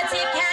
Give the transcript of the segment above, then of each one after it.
เ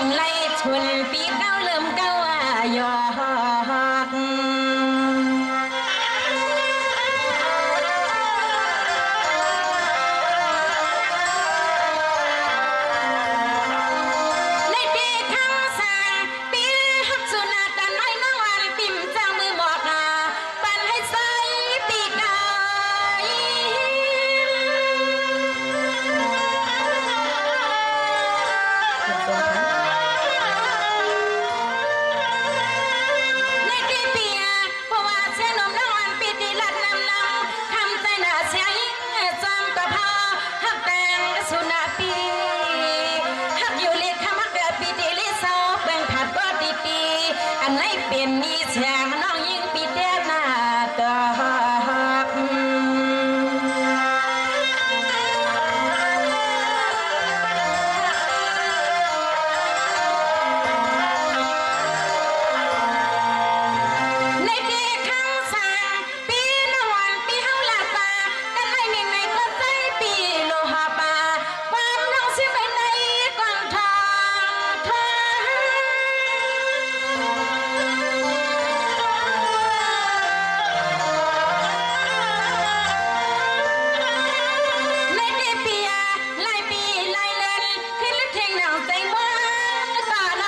งไล่ชนปีเก้าเริ่มเก้าหยอกในปีข้างสางปีฮักสุนาตาน้อยน้องวันปิ่มเจ้ามือบอกปันให้ใส่ปีเก่าในปีเปียเพราะว่าเส้นนมน้องวันปีที่ลัดนำทำใจหน้าเสียจำก็พอฮักแต่งสุนาปีฮักอยู่เล็กขมักเดือปีที่ลิซอเบิ่งผัดก็ดีอันไหนเป็นมีแสงน้องยิ่งปีเดียหน้าก็ในปีข้างสางปีนวันปีเฮาลาตากันให้หนึ่งในก็ใจปีโลหะปาความน้องเสียไปในกวางทองทองในปีเปียหลายปีหลายเล่นขึ้นลึกเทงหนังใจว่าก่อน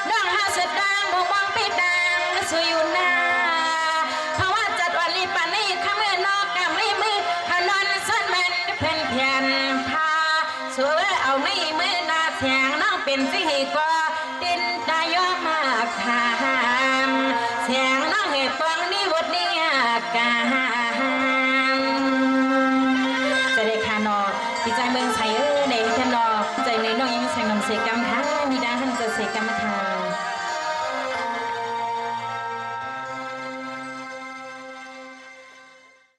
ดองหาสุดดังบ่มองปีดังสวยอยู่หน้าเพราะว่าจัดวันลีปานี่ข้ามือนอกกำลีมือพนอนซ่อนแม่นเพื่อนเพียนพาสวยเอาไม่มือหน้าแสงน้องเป็นสิก็ดินตายอมมากทามแสงน้องเหตุฟังนี่วดนี่กาจะได้คานอที่ใจเมือง